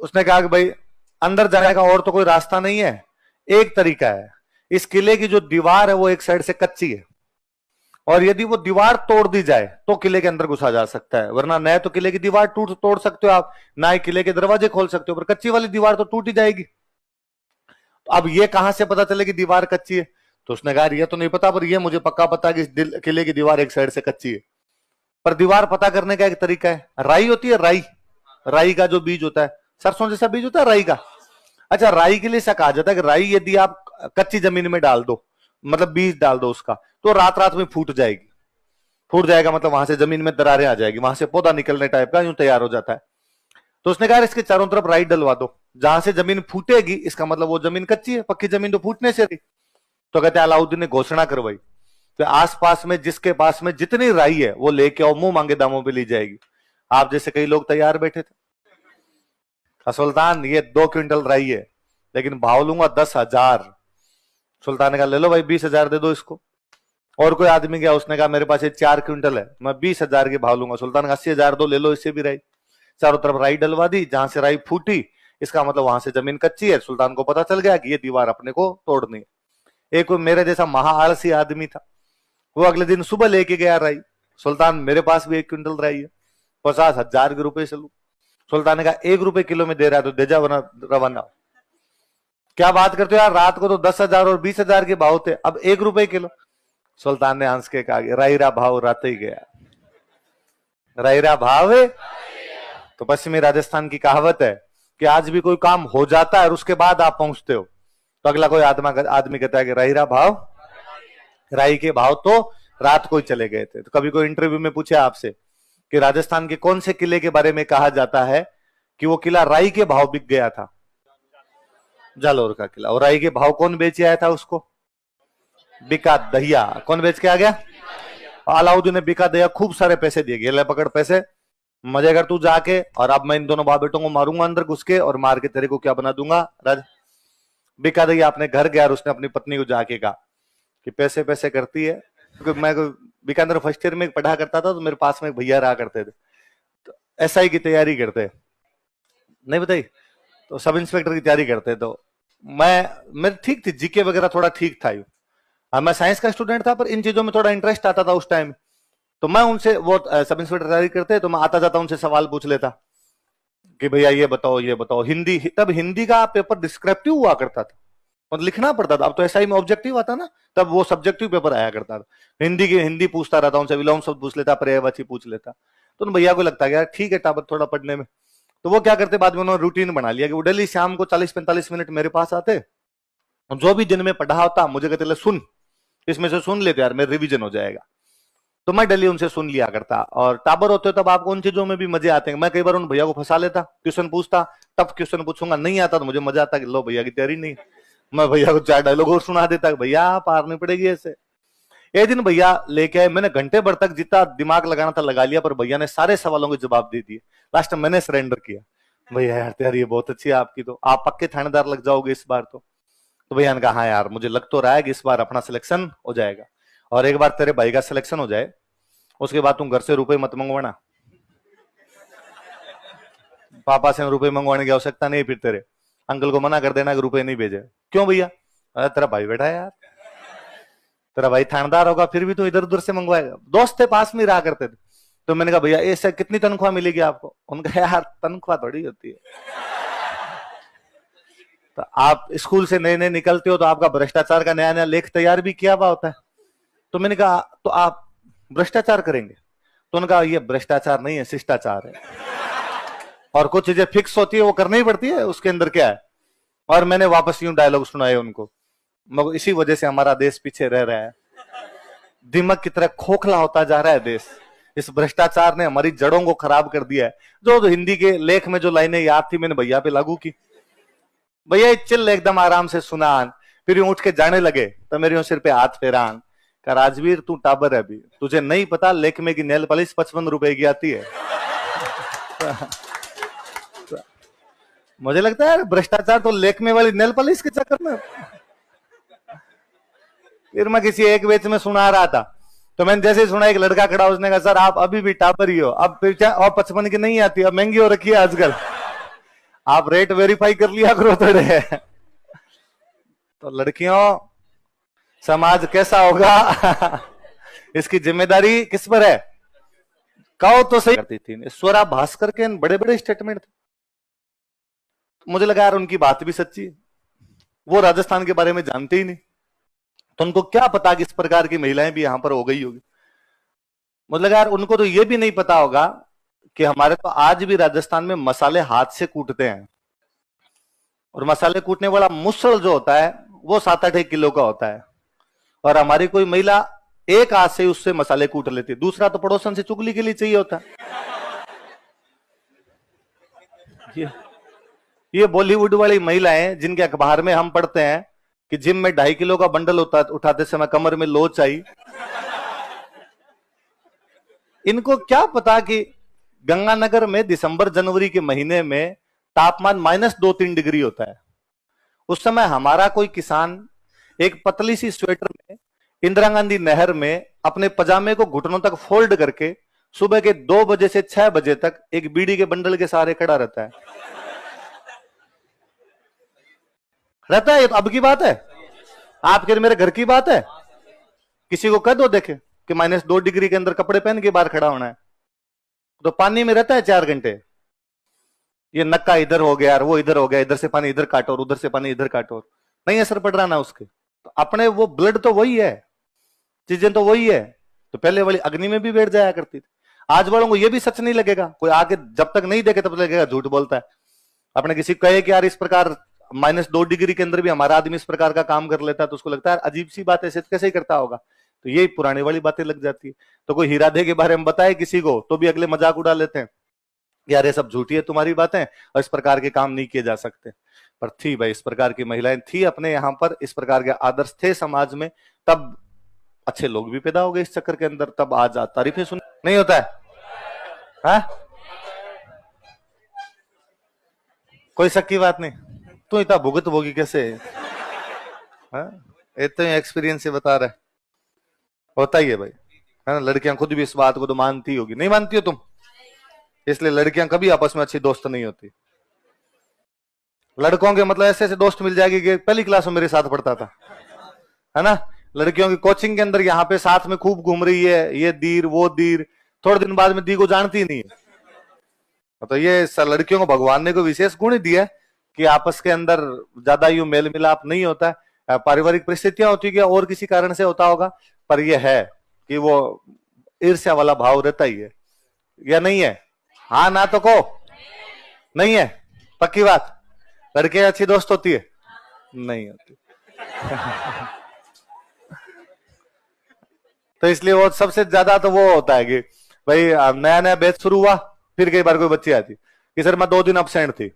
उसने कहा कि भाई अंदर जाने का और तो कोई रास्ता नहीं है, एक तरीका है, इस किले की जो दीवार है वो एक साइड से कच्ची है, और यदि वो दीवार तोड़ दी जाए तो किले के अंदर घुसा जा सकता है, वरना न तो किले की दीवार तोड़ सकते हो आप, ना ही किले के दरवाजे खोल सकते हो, पर कच्ची वाली दीवार तो टूट ही जाएगी। तो अब ये कहां से पता चले कि दीवार कच्ची है? तो उसने कहा ये तो नहीं पता, पर ये मुझे पक्का पता है कि किले की दीवार एक साइड से कच्ची है। पर दीवार पता करने का एक तरीका है, राई होती है, राई, राई का जो बीज होता है, सरसों जैसा बीज होता है राई का। अच्छा, राई के लिए ऐसा कहा जाता है कि राई यदि आप कच्ची जमीन में डाल दो, मतलब बीज डाल दो उसका, तो रात रात में फूट जाएगी। फूट जाएगा मतलब वहां से जमीन में दरारें आ जाएगी, वहां से पौधा निकलने टाइप का यूं तैयार हो जाता है। तो उसने कहा इसके चारों तरफ राई डलवा दो, जहां से जमीन फूटेगी इसका मतलब वो जमीन कच्ची है, पक्की जमीन तो फूटने से रही। तो कहते हैं अलाउद्दीन ने घोषणा करवाई तो आसपास में जिसके पास में जितनी राई है वो लेके आओ, मुंह मांगे दामों पे ली जाएगी। आप जैसे कई लोग तैयार बैठे थे, सुल्तान ये 2 क्विंटल राई है लेकिन भाव लूंगा 10,000। सुल्तान ने कहा ले लो भाई 20,000 दे दो इसको। और कोई आदमी गया, उसने कहा मेरे पास ये 4 क्विंटल है, मैं 20,000 के भाव लूंगा। सुल्तान का 80,000 दो, ले लो इससे भी राई। चारों तरफ राई डलवा दी, जहां से राई फूटी इसका मतलब वहां से जमीन कच्ची है। सुल्तान को पता चल गया कि ये दीवार अपने को तोड़नी है। एक मेरे जैसा महाआलसी आदमी था, वो अगले दिन सुबह लेके गया राई। सुल्तान मेरे पास भी 1 क्विंटल राई है, 50,000 के रुपए से लू। सुल्तान ने कहा 1 रुपए किलो में दे रहा है तो दे जा, वरना रवाना। क्या बात करते हो यार, रात को तो 10,000 और 20,000 के भाव थे, अब 1 रुपए किलो। सुल्तान ने हंस के कहा राईरा भाव रात ही गया, राईरा भाव है। तो पश्चिमी राजस्थान की कहावत है कि आज भी कोई काम हो जाता है और उसके बाद आप पहुंचते हो, तो अगला कोई आदमी कहता है कि राईरा भाव, राई के भाव तो रात को ही चले गए थे। तो कभी कोई इंटरव्यू में पूछे आपसे कि राजस्थान के कौन से किले के बारे में कहा जाता है कि वो किला राई के भाव बिक गया था? जालोर का किला। और राई के भाव कौन बेच आया था उसको? बिका दहिया। कौन बेच के आ गया? अलाउद्दीन ने बिका दहिया खूब सारे पैसे दिए, ले पकड़ पैसे, मजे कर तू जाके, और अब मैं इन दोनों बाप बेटों को मारूंगा अंदर घुस के, और मार के तेरे को क्या बना दूंगा राज। बिका दहिया अपने घर गया और उसने अपनी पत्नी को जाके कहा कि पैसे पैसे करती है, क्योंकि मैं बीकानेर फर्स्ट ईयर में पढ़ा करता था तो मेरे पास में एक भैया रहा करते थे, तो एसआई की तैयारी करते, नहीं बताई, तो सब इंस्पेक्टर की तैयारी करते। तो मेरे ठीक थी, जीके वगैरह थोड़ा ठीक था। मैं साइंस का स्टूडेंट था पर इन चीजों में थोड़ा इंटरेस्ट आता था उस टाइम। तो मैं उनसे, वो सब इंस्पेक्टर तैयारी करते तो मैं आता जाता उनसे सवाल पूछ लेता कि भैया ये बताओ। हिंदी, तब हिंदी का पेपर डिस्क्रिप्टिव हुआ करता था, मतलब लिखना पड़ता था। अब तो एसआई में ऑब्जेक्टिव आता ना, तब वो सब्जेक्टिव पेपर आया करता था। हिंदी पूछता रहता, उनसे विलोम शब्द पूछ लेता, पर्यायवाची पूछ लेता। तो उन भैया को लगता है यार ठीक है टाबर थोड़ा पढ़ने में। तो वो क्या करते, बाद में उन्होंने रूटीन बना लिया कि वो डेली शाम को 40-45 मिनट मेरे पास आते, जो भी दिन में पढ़ा होता मुझे कहते सुन, इसमें से सुन लेते यार, मेरा रिविजन हो जाएगा। तो मैं डेली उनसे सुन लिया करता। और टाबर होते तब आपको उन चीजों में भी मजे आते हैं। मैं कई बार उन भैया को फंसा लेता, क्वेश्चन पूछता, टफ क्वेश्चन पूछूंगा, नहीं आता तो मुझे मजा आता कि लो भैया की तैयारी नहीं। मैं भैया को 4 डायलॉग और सुना देता, भैया पार नहीं पड़ेगी ऐसे। एक दिन भैया लेके आए, मैंने घंटे भर तक जितना दिमाग लगाना था लगा लिया, पर भैया ने सारे सवालों के जवाब दे दिए। लास्ट में मैंने सरेंडर किया, भैया यार तैयारी बहुत अच्छी है आपकी, तो आप पक्के थानेदार लग जाओगे इस बार। तो भैया ने कहा हाँ यार मुझे लग तो रहा है कि इस बार अपना सिलेक्शन हो जाएगा, और एक बार तेरे भाई का सिलेक्शन हो जाए उसके बाद तुम घर से रुपए मत मंगवाना, पापा से रुपए मंगवाने की आवश्यकता नहीं, फिर तेरे अंकल को मना कर देना कि रुपए नहीं भेजे। क्यों भैया? अरे तेरा भाई बेटा है यार, तेरा भाई थानेदार होगा फिर भी तू इधर उधर से मंगवाएगा। दोस्त थे पास में रहा करते थे। तो मैंने कहा भैया ऐसे कितनी तनख्वाह मिलेगी आपको? उनका यार तनख्वाह थोड़ी होती है, तो आप स्कूल से नए नए निकलते हो तो आपका भ्रष्टाचार का नया नया लेख तैयार भी किया हुआ होता है। तो मैंने कहा तो आप भ्रष्टाचार करेंगे? तो उन्होंने कहा ये भ्रष्टाचार नहीं है, शिष्टाचार है, और कुछ चीजें फिक्स होती है वो करनी ही पड़ती है, उसके अंदर क्या है। और मैंने वापस यूं डायलॉग सुनाए उनको, मगर इसी वजह से हमारा देश पीछे रह रहा है, दिमाग की तरह खोखला होता जा रहा है देश। इस भ्रष्टाचार ने हमारी जड़ों को खराब कर दिया है। जो हिंदी के लेख में जो लाइनें याद थी मैंने भैया पे लागू की। भैया चिल्ल एकदम आराम से सुनान, फिर यूं उठ के जाने लगे तो मेरे यूं सिर पे हाथ फेरान का, राजवीर तू टाबर है अभी, तुझे नहीं पता लेक में की नेल पॉलिश 55 रुपए की आती है। मुझे लगता है भ्रष्टाचार तो लेक में वाली नेल पॉलिश के चक्कर में। फिर मैं किसी एक बेच में सुना रहा था, तो मैंने जैसे ही सुना एक लड़का खड़ा, उसने कहा सर आप अभी भी टापर ही हो, अब फिर और 55 की नहीं आती, अब महंगी हो रखी है आजकल। आप रेट वेरीफाई कर लिया करो थोड़े। तो लड़कियों, समाज कैसा होगा इसकी जिम्मेदारी किस पर है? कहो तो सही। करती थी स्वरा भास्कर के बड़े बड़े स्टेटमेंट थे, मुझे लगा यार उनकी बात भी सच्ची है। वो राजस्थान के बारे में जानते ही नहीं, तो उनको क्या पता कि इस प्रकार की महिलाएं भी यहां पर हो गई होगी। मुझे लगा यार उनको तो ये भी नहीं पता होगा कि हमारे तो आज भी राजस्थान में मसाले हाथ से कूटते हैं, और मसाले कूटने वाला मुसल जो होता है वो 7-8 किलो का होता है, और हमारी कोई महिला एक हाथ से उससे मसाले कूट लेती, दूसरा तो पड़ोसन से चुगली के लिए चाहिए होता है। ये बॉलीवुड वाली महिलाएं जिनके अखबार में हम पढ़ते हैं कि जिम में 2.5 किलो का बंडल उठाते समय कमर में लोच आई, इनको क्या पता कि गंगानगर में दिसंबर जनवरी के महीने में तापमान -2-3 डिग्री होता है। उस समय हमारा कोई किसान एक पतली सी स्वेटर में इंदिरा गांधी नहर में अपने पजामे को घुटनों तक फोल्ड करके सुबह के 2 बजे से 6 बजे तक एक बीड़ी के बंडल के सहारे खड़ा रहता है। ये तो अब की बात है, आपके मेरे घर की बात है। किसी को कह दो देखे कि -2 डिग्री के अंदर कपड़े पहन के बाहर खड़ा होना है, तो पानी में रहता है 4 घंटे। ये नक्का इधर हो गया और वो इधर हो गया, इधर से पानी इधर काटो और उधर से पानी इधर काटो, नहीं असर पड़ रहा ना उसके। तो अपने वो ब्लड तो वही है, चीजें तो वही है। तो पहले वाली अग्नि में भी बैठ जाया करती थी। आज वालों को ये भी सच नहीं लगेगा, कोई आके जब तक नहीं देखे तब तक लगेगा झूठ बोलता है। अपने किसी कहे कि यार इस प्रकार -2 डिग्री के अंदर भी हमारा आदमी इस प्रकार का काम कर लेता है, तो उसको लगता है अजीब सी बात है, ऐसे कैसे ही करता होगा। तो यही पुरानी वाली बातें लग जाती है। तो कोई हीरा दे के बारे में बताए किसी को तो भी अगले मजाक उड़ा लेते हैं, यार ये सब झूठी है तुम्हारी बातें और इस प्रकार के काम नहीं किए जा सकते। पर थी भाई, इस प्रकार की महिलाएं थी अपने यहां पर, इस प्रकार के आदर्श थे समाज में, तब अच्छे लोग भी पैदा हो गए इस चक्कर के अंदर, तब आज तारीफें सुन नहीं होता है, हा? कोई शक की बात नहीं। तो इतना भुगत भोगी कैसे इतने एक्सपीरियंस से बता रहा है, होता ही है भाई, है ना। लड़कियां खुद भी इस बात को तो मानती होगी, नहीं मानती हो तुम? इसलिए लड़कियां कभी आपस में अच्छी दोस्त नहीं होती। लड़कों के मतलब ऐसे ऐसे दोस्त मिल जाएगी कि पहली क्लास में मेरे साथ पढ़ता था, है ना। लड़कियों की कोचिंग के अंदर यहाँ पे साथ में खूब घूम रही है, ये दीर वो दीर, थोड़े दिन बाद में दी को जानती नहीं है। तो ये लड़कियों को भगवान ने कोई विशेष गुण दिया कि आपस के अंदर ज्यादा यूं मेल मिलाप नहीं होता है। पारिवारिक परिस्थितियां होती है और किसी कारण से होता होगा, पर यह है कि वो ईर्ष्या वाला भाव रहता ही है, या नहीं है? हाँ ना तो को नहीं है, पक्की बात। लड़के अच्छी दोस्त होती है? नहीं होती तो इसलिए वो सबसे ज्यादा तो वो होता है कि भाई नया नया बैच शुरू हुआ, फिर कई बार कोई बच्ची आती कि सर मैं 2 दिन अपसेंट थी,